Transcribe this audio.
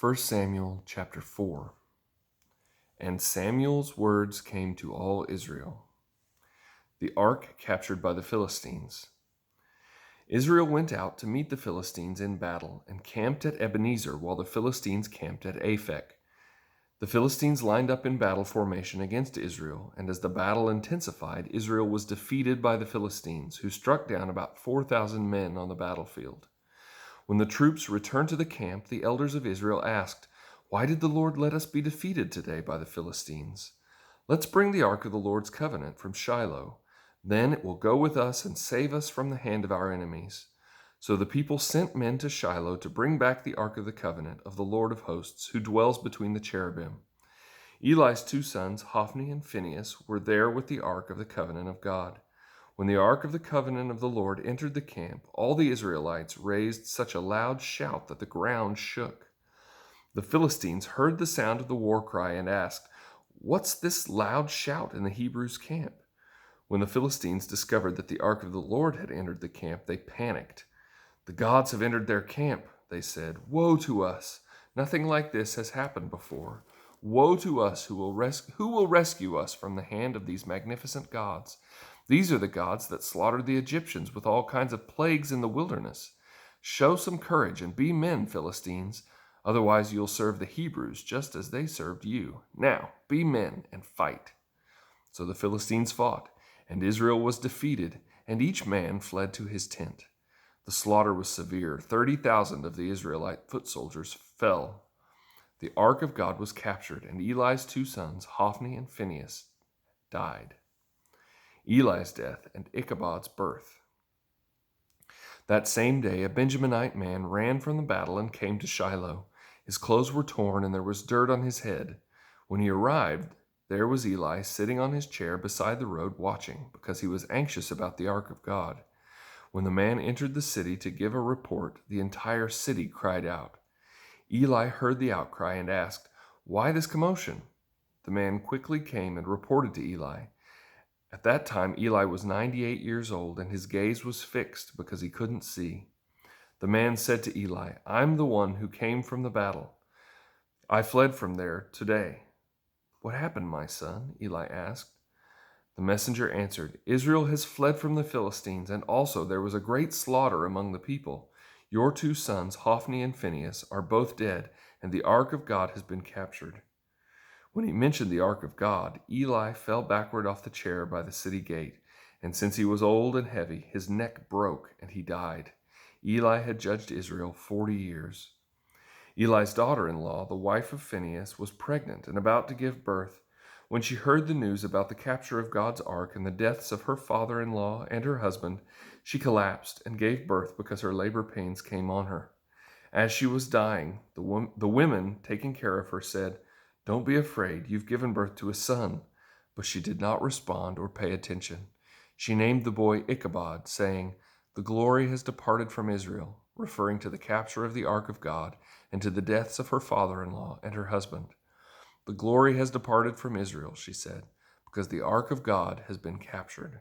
1 Samuel chapter 4. And Samuel's words came to all Israel. The ark captured by the Philistines. Israel went out to meet the Philistines in battle and camped at Ebenezer while the Philistines camped at Aphek. The Philistines lined up in battle formation against Israel, and as the battle intensified, Israel was defeated by the Philistines, who struck down about 4,000 men on the battlefield. When the troops returned to the camp, the elders of Israel asked, "Why did the Lord let us be defeated today by the Philistines? Let's bring the ark of the Lord's covenant from Shiloh. Then it will go with us and save us from the hand of our enemies." So the people sent men to Shiloh to bring back the ark of the covenant of the Lord of hosts, who dwells between the cherubim. Eli's two sons, Hophni and Phinehas, were there with the ark of the covenant of God. When the ark of the covenant of the Lord entered the camp, all the Israelites raised such a loud shout that the ground shook. The Philistines heard the sound of the war cry and asked, "What's this loud shout in the Hebrews' camp?" When the Philistines discovered that the ark of the Lord had entered the camp, they panicked. "The gods have entered their camp," they said. "Woe to us! Nothing like this has happened before. Woe to us! Who will rescue us from the hand of these magnificent gods? These are the gods that slaughtered the Egyptians with all kinds of plagues in the wilderness. Show some courage and be men, Philistines. Otherwise you'll serve the Hebrews just as they served you. Now, be men and fight." So the Philistines fought, and Israel was defeated, and each man fled to his tent. The slaughter was severe. 30,000 of the Israelite foot soldiers fell. The ark of God was captured, and Eli's two sons, Hophni and Phinehas, died. Eli's death and Ichabod's birth. That same day, a Benjaminite man ran from the battle and came to Shiloh. His clothes were torn, and there was dirt on his head. When he arrived, there was Eli sitting on his chair beside the road watching, because he was anxious about the ark of God. When the man entered the city to give a report, the entire city cried out. Eli heard the outcry and asked, "Why this commotion?" The man quickly came and reported to Eli. At that time, Eli was 98 years old, and his gaze was fixed because he couldn't see. The man said to Eli, "I'm the one who came from the battle. I fled from there today." "What happened, my son?" Eli asked. The messenger answered, "Israel has fled from the Philistines, and also there was a great slaughter among the people. Your two sons, Hophni and Phinehas, are both dead, and the ark of God has been captured." When he mentioned the ark of God, Eli fell backward off the chair by the city gate, and since he was old and heavy, his neck broke, and he died. Eli had judged Israel 40 years. Eli's daughter-in-law, the wife of Phinehas, was pregnant and about to give birth. When she heard the news about the capture of God's ark and the deaths of her father-in-law and her husband, she collapsed and gave birth because her labor pains came on her. As she was dying, the women taking care of her said, "Don't be afraid, you've given birth to a son." But she did not respond or pay attention. She named the boy Ichabod, saying, "The glory has departed from Israel," referring to the capture of the ark of God and to the deaths of her father-in-law and her husband. "The glory has departed from Israel," she said, "because the ark of God has been captured."